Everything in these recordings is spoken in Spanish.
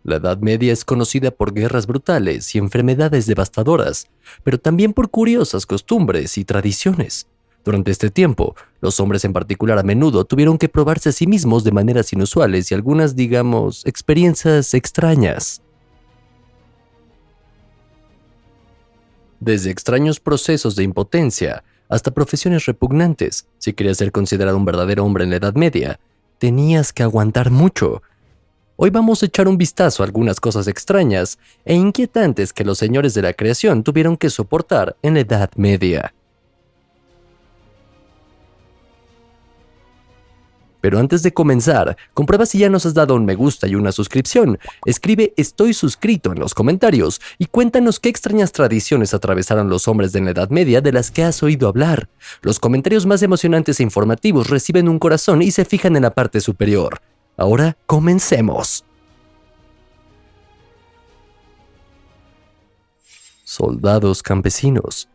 La Edad Media es conocida por guerras brutales y enfermedades devastadoras, pero también por curiosas costumbres y tradiciones. Durante este tiempo, los hombres en particular a menudo tuvieron que probarse a sí mismos de maneras inusuales y algunas, digamos, experiencias extrañas. Desde extraños procesos de impotencia hasta profesiones repugnantes, si querías ser considerado un verdadero hombre en la Edad Media, tenías que aguantar mucho. Hoy vamos a echar un vistazo a algunas cosas extrañas e inquietantes que los señores de la creación tuvieron que soportar en la Edad Media. Pero antes de comenzar, comprueba si ya nos has dado un me gusta y una suscripción. Escribe "estoy suscrito" en los comentarios y cuéntanos qué extrañas tradiciones atravesaron los hombres de la Edad Media de las que has oído hablar. Los comentarios más emocionantes e informativos reciben un corazón y se fijan en la parte superior. Ahora, comencemos. Soldados campesinos.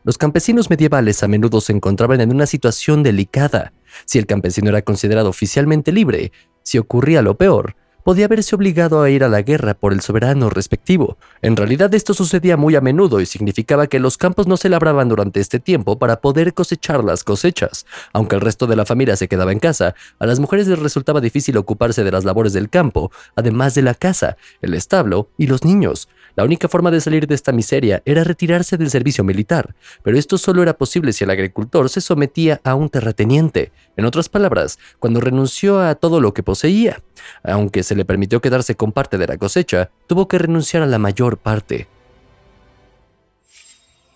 Los campesinos medievales a menudo se encontraban en una situación delicada. Si el campesino era considerado oficialmente libre, si ocurría lo peor, podía verse obligado a ir a la guerra por el soberano respectivo. En realidad esto sucedía muy a menudo y significaba que los campos no se labraban durante este tiempo para poder cosechar las cosechas. Aunque el resto de la familia se quedaba en casa, a las mujeres les resultaba difícil ocuparse de las labores del campo, además de la casa, el establo y los niños. La única forma de salir de esta miseria era retirarse del servicio militar, pero esto solo era posible si el agricultor se sometía a un terrateniente. En otras palabras, cuando renunció a todo lo que poseía. Aunque se le permitió quedarse con parte de la cosecha, tuvo que renunciar a la mayor parte.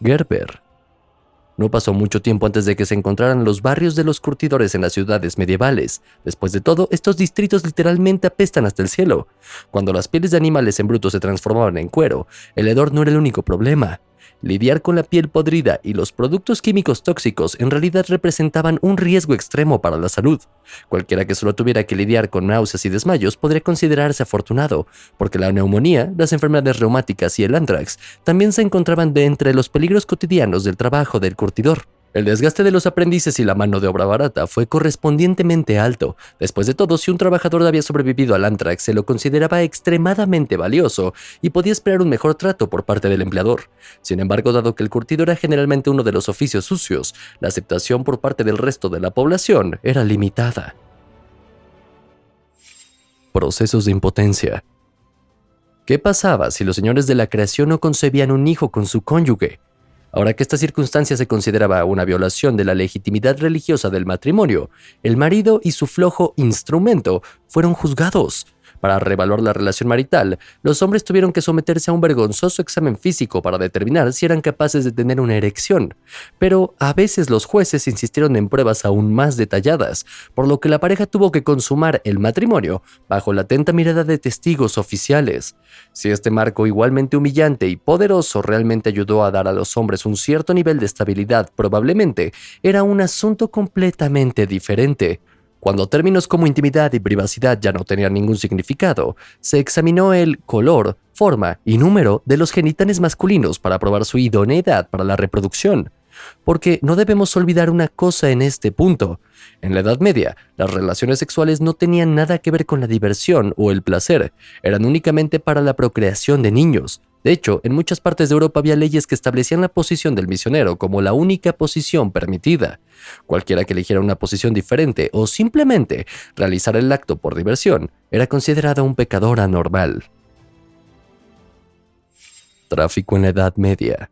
Gerber. No pasó mucho tiempo antes de que se encontraran los barrios de los curtidores en las ciudades medievales. Después de todo, estos distritos literalmente apestan hasta el cielo. Cuando las pieles de animales en bruto se transformaban en cuero, el hedor no era el único problema. Lidiar con la piel podrida y los productos químicos tóxicos en realidad representaban un riesgo extremo para la salud. Cualquiera que solo tuviera que lidiar con náuseas y desmayos podría considerarse afortunado, porque la neumonía, las enfermedades reumáticas y el anthrax también se encontraban de entre los peligros cotidianos del trabajo del curtidor. El desgaste de los aprendices y la mano de obra barata fue correspondientemente alto. Después de todo, si un trabajador había sobrevivido al anthrax, se lo consideraba extremadamente valioso y podía esperar un mejor trato por parte del empleador. Sin embargo, dado que el curtido era generalmente uno de los oficios sucios, la aceptación por parte del resto de la población era limitada. Procesos de impotencia. ¿Qué pasaba si los señores de la creación no concebían un hijo con su cónyuge? Ahora que esta circunstancia se consideraba una violación de la legitimidad religiosa del matrimonio, el marido y su flojo instrumento fueron juzgados. Para reevaluar la relación marital, los hombres tuvieron que someterse a un vergonzoso examen físico para determinar si eran capaces de tener una erección. Pero a veces los jueces insistieron en pruebas aún más detalladas, por lo que la pareja tuvo que consumar el matrimonio bajo la atenta mirada de testigos oficiales. Si este marco igualmente humillante y poderoso realmente ayudó a dar a los hombres un cierto nivel de estabilidad, probablemente era un asunto completamente diferente. Cuando términos como intimidad y privacidad ya no tenían ningún significado, se examinó el color, forma y número de los genitales masculinos para probar su idoneidad para la reproducción. Porque no debemos olvidar una cosa en este punto. En la Edad Media, las relaciones sexuales no tenían nada que ver con la diversión o el placer, eran únicamente para la procreación de niños. De hecho, en muchas partes de Europa había leyes que establecían la posición del misionero como la única posición permitida. Cualquiera que eligiera una posición diferente o simplemente realizar el acto por diversión era considerado un pecador anormal. Tráfico en la Edad Media.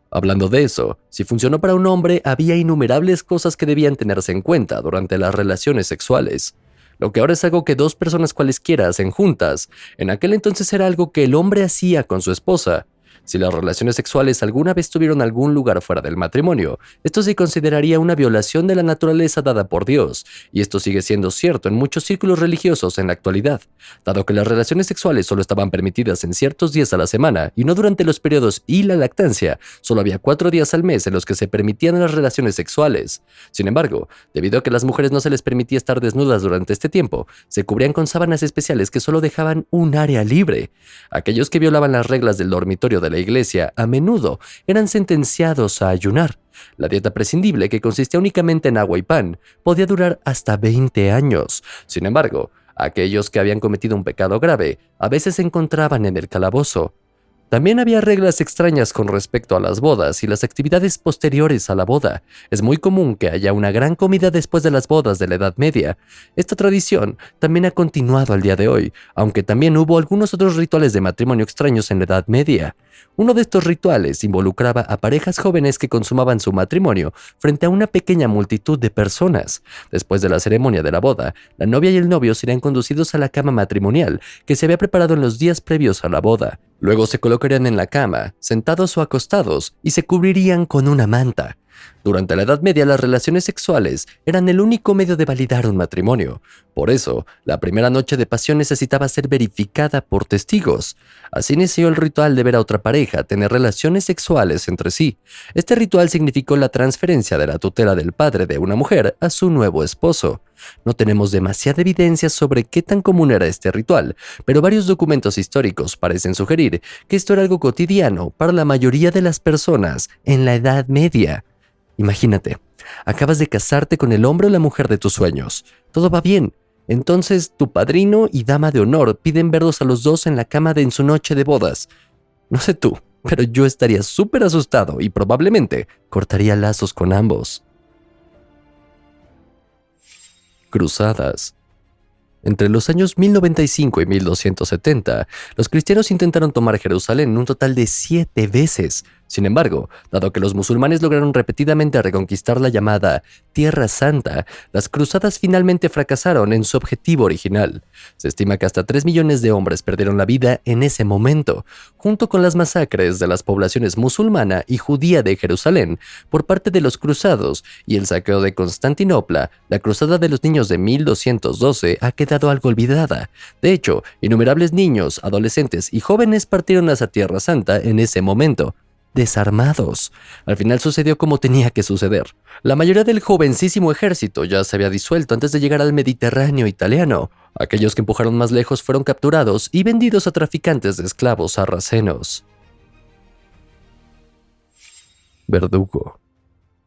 Hablando de eso, si funcionó para un hombre, había innumerables cosas que debían tenerse en cuenta durante las relaciones sexuales. Lo que ahora es algo que dos personas cualesquiera hacen juntas, en aquel entonces era algo que el hombre hacía con su esposa. Si las relaciones sexuales alguna vez tuvieron algún lugar fuera del matrimonio, esto se consideraría una violación de la naturaleza dada por Dios, y esto sigue siendo cierto en muchos círculos religiosos en la actualidad. Dado que las relaciones sexuales solo estaban permitidas en ciertos días a la semana y no durante los periodos y la lactancia, solo había 4 días al mes en los que se permitían las relaciones sexuales. Sin embargo, debido a que a las mujeres no se les permitía estar desnudas durante este tiempo, se cubrían con sábanas especiales que solo dejaban un área libre. Aquellos que violaban las reglas del dormitorio de la iglesia a menudo eran sentenciados a ayunar. La dieta prescindible, que consistía únicamente en agua y pan, podía durar hasta 20 años. Sin embargo, Aquellos que habían cometido un pecado grave a veces se encontraban en el calabozo. También había reglas extrañas con respecto a las bodas y las actividades posteriores a la boda. Es muy común que haya una gran comida después de las bodas de la Edad Media. Esta tradición también ha continuado al día de hoy, aunque también hubo algunos otros rituales de matrimonio extraños en la Edad Media. Uno de estos rituales involucraba a parejas jóvenes que consumaban su matrimonio frente a una pequeña multitud de personas. Después de la ceremonia de la boda, la novia y el novio serían conducidos a la cama matrimonial que se había preparado en los días previos a la boda. Luego se colocarían en la cama, sentados o acostados, y se cubrirían con una manta. Durante la Edad Media, las relaciones sexuales eran el único medio de validar un matrimonio. Por eso, la primera noche de pasión necesitaba ser verificada por testigos. Así inició el ritual de ver a otra pareja tener relaciones sexuales entre sí. Este ritual significó la transferencia de la tutela del padre de una mujer a su nuevo esposo. No tenemos demasiada evidencia sobre qué tan común era este ritual, pero varios documentos históricos parecen sugerir que esto era algo cotidiano para la mayoría de las personas en la Edad Media. Imagínate, acabas de casarte con el hombre o la mujer de tus sueños. Todo va bien. Entonces, tu padrino y dama de honor piden verlos a los dos en la cama en su noche de bodas. No sé tú, pero yo estaría súper asustado y probablemente cortaría lazos con ambos. Cruzadas. Entre los años 1095 y 1270, los cristianos intentaron tomar Jerusalén un total de 7 veces. Sin embargo, dado que los musulmanes lograron repetidamente reconquistar la llamada Tierra Santa, las cruzadas finalmente fracasaron en su objetivo original. Se estima que hasta 3 millones de hombres perdieron la vida en ese momento, junto con las masacres de las poblaciones musulmana y judía de Jerusalén por parte de los cruzados y el saqueo de Constantinopla. La cruzada de los niños de 1212 ha quedado algo olvidada. De hecho, innumerables niños, adolescentes y jóvenes partieron hacia Tierra Santa en ese momento, desarmados. Al final sucedió como tenía que suceder. La mayoría del jovencísimo ejército ya se había disuelto antes de llegar al Mediterráneo italiano. Aquellos que empujaron más lejos fueron capturados y vendidos a traficantes de esclavos sarracenos. Verdugo.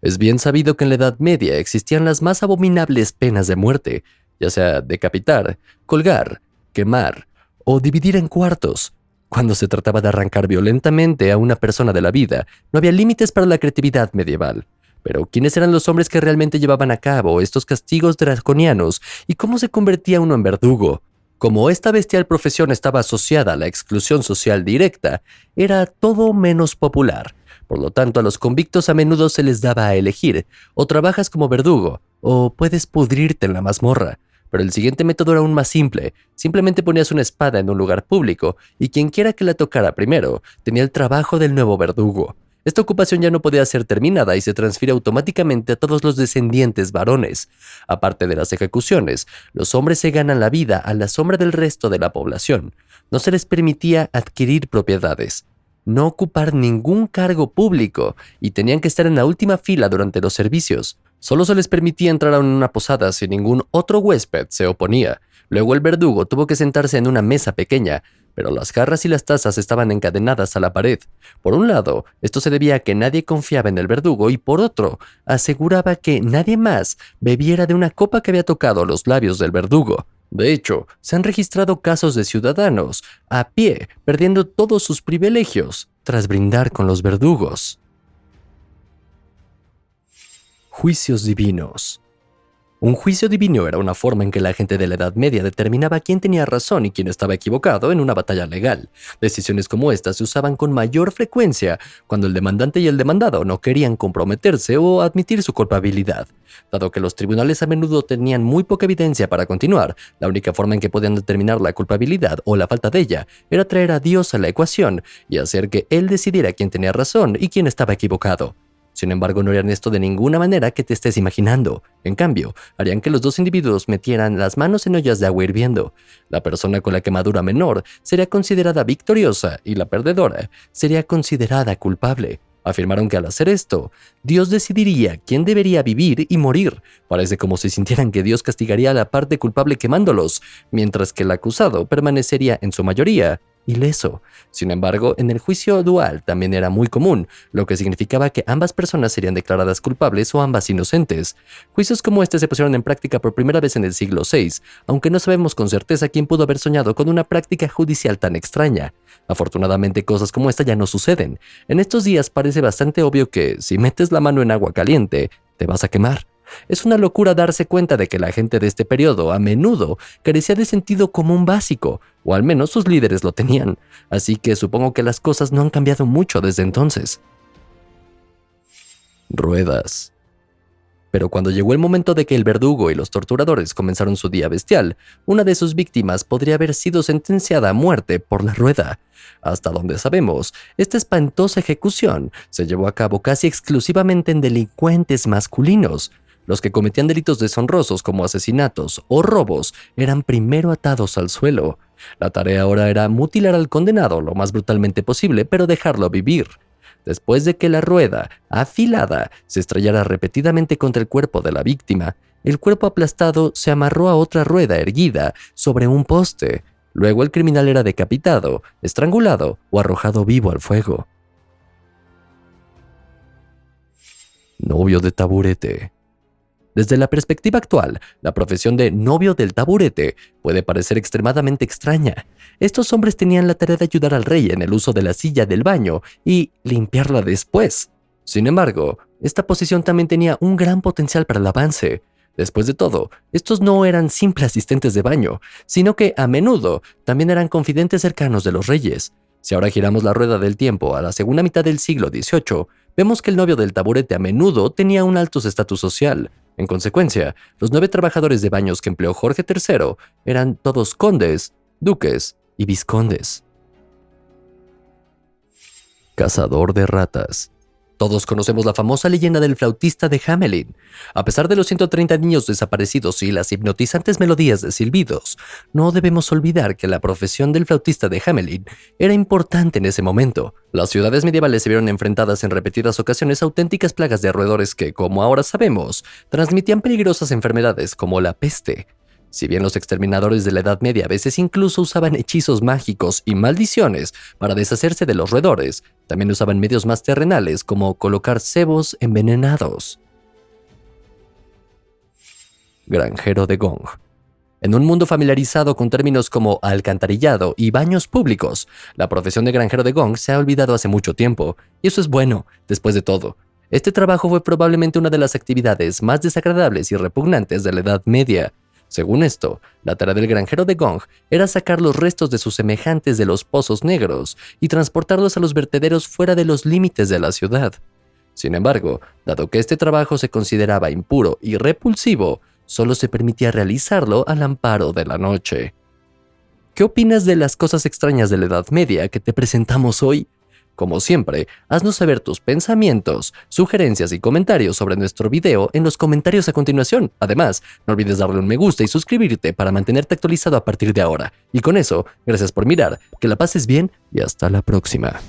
Es bien sabido que en la Edad Media existían las más abominables penas de muerte, ya sea decapitar, colgar, quemar o dividir en cuartos. Cuando se trataba de arrancar violentamente a una persona de la vida, no había límites para la creatividad medieval. Pero, ¿quiénes eran los hombres que realmente llevaban a cabo estos castigos draconianos y cómo se convertía uno en verdugo? Como esta bestial profesión estaba asociada a la exclusión social directa, era todo menos popular. Por lo tanto, a los convictos a menudo se les daba a elegir: o trabajas como verdugo, o puedes pudrirte en la mazmorra. Pero el siguiente método era aún más simple. Simplemente ponías una espada en un lugar público y quienquiera que la tocara primero tenía el trabajo del nuevo verdugo. Esta ocupación ya no podía ser terminada y se transfiere automáticamente a todos los descendientes varones. Aparte de las ejecuciones, los hombres se ganan la vida a la sombra del resto de la población. No se les permitía adquirir propiedades, no ocupar ningún cargo público y tenían que estar en la última fila durante los servicios. Solo se les permitía entrar a una posada si ningún otro huésped se oponía. Luego el verdugo tuvo que sentarse en una mesa pequeña, pero las jarras y las tazas estaban encadenadas a la pared. Por un lado, esto se debía a que nadie confiaba en el verdugo y por otro, aseguraba que nadie más bebiera de una copa que había tocado los labios del verdugo. De hecho, se han registrado casos de ciudadanos a pie perdiendo todos sus privilegios tras brindar con los verdugos. Juicios divinos. Un juicio divino era una forma en que la gente de la Edad Media determinaba quién tenía razón y quién estaba equivocado en una batalla legal. Decisiones como estas se usaban con mayor frecuencia cuando el demandante y el demandado no querían comprometerse o admitir su culpabilidad. Dado que los tribunales a menudo tenían muy poca evidencia para continuar, la única forma en que podían determinar la culpabilidad o la falta de ella era traer a Dios a la ecuación y hacer que Él decidiera quién tenía razón y quién estaba equivocado. Sin embargo, no harían esto de ninguna manera que te estés imaginando. En cambio, harían que los dos individuos metieran las manos en ollas de agua hirviendo. La persona con la quemadura menor sería considerada victoriosa y la perdedora sería considerada culpable. Afirmaron que al hacer esto, Dios decidiría quién debería vivir y morir. Parece como si sintieran que Dios castigaría a la parte culpable quemándolos, mientras que el acusado permanecería en su mayoría ileso. Sin embargo, en el juicio dual también era muy común, lo que significaba que ambas personas serían declaradas culpables o ambas inocentes. Juicios como este se pusieron en práctica por primera vez en el siglo VI, aunque no sabemos con certeza quién pudo haber soñado con una práctica judicial tan extraña. Afortunadamente, cosas como esta ya no suceden. En estos días parece bastante obvio que si metes la mano en agua caliente, te vas a quemar. Es una locura darse cuenta de que la gente de este periodo a menudo carecía de sentido común básico, o al menos sus líderes lo tenían, así que supongo que las cosas no han cambiado mucho desde entonces. Ruedas. Pero cuando llegó el momento de que el verdugo y los torturadores comenzaron su día bestial, una de sus víctimas podría haber sido sentenciada a muerte por la rueda. Hasta donde sabemos, esta espantosa ejecución se llevó a cabo casi exclusivamente en delincuentes masculinos. Los que cometían delitos deshonrosos como asesinatos o robos eran primero atados al suelo. La tarea ahora era mutilar al condenado lo más brutalmente posible, pero dejarlo vivir. Después de que la rueda, afilada, se estrellara repetidamente contra el cuerpo de la víctima, el cuerpo aplastado se amarró a otra rueda erguida sobre un poste. Luego el criminal era decapitado, estrangulado o arrojado vivo al fuego. Novio de taburete. Desde la perspectiva actual, la profesión de novio del taburete puede parecer extremadamente extraña. Estos hombres tenían la tarea de ayudar al rey en el uso de la silla del baño y limpiarla después. Sin embargo, esta posición también tenía un gran potencial para el avance. Después de todo, estos no eran simples asistentes de baño, sino que a menudo también eran confidentes cercanos de los reyes. Si ahora giramos la rueda del tiempo a la segunda mitad del siglo XVIII, vemos que el novio del taburete a menudo tenía un alto estatus social. En consecuencia, los 9 trabajadores de baños que empleó Jorge III eran todos condes, duques y vizcondes. Cazador de ratas. Todos conocemos la famosa leyenda del flautista de Hamelin. A pesar de los 130 niños desaparecidos y las hipnotizantes melodías de silbidos, no debemos olvidar que la profesión del flautista de Hamelin era importante en ese momento. Las ciudades medievales se vieron enfrentadas en repetidas ocasiones a auténticas plagas de roedores que, como ahora sabemos, transmitían peligrosas enfermedades como la peste. Si bien los exterminadores de la Edad Media a veces incluso usaban hechizos mágicos y maldiciones para deshacerse de los roedores, también usaban medios más terrenales como colocar cebos envenenados. Granjero de gong. En un mundo familiarizado con términos como alcantarillado y baños públicos, la profesión de granjero de gong se ha olvidado hace mucho tiempo, y eso es bueno, después de todo. Este trabajo fue probablemente una de las actividades más desagradables y repugnantes de la Edad Media. Según esto, la tarea del granjero de gong era sacar los restos de sus semejantes de los pozos negros y transportarlos a los vertederos fuera de los límites de la ciudad. Sin embargo, dado que este trabajo se consideraba impuro y repulsivo, solo se permitía realizarlo al amparo de la noche. ¿Qué opinas de las cosas extrañas de la Edad Media que te presentamos hoy? Como siempre, haznos saber tus pensamientos, sugerencias y comentarios sobre nuestro video en los comentarios a continuación. Además, no olvides darle un me gusta y suscribirte para mantenerte actualizado a partir de ahora. Y con eso, gracias por mirar, que la pases bien y hasta la próxima.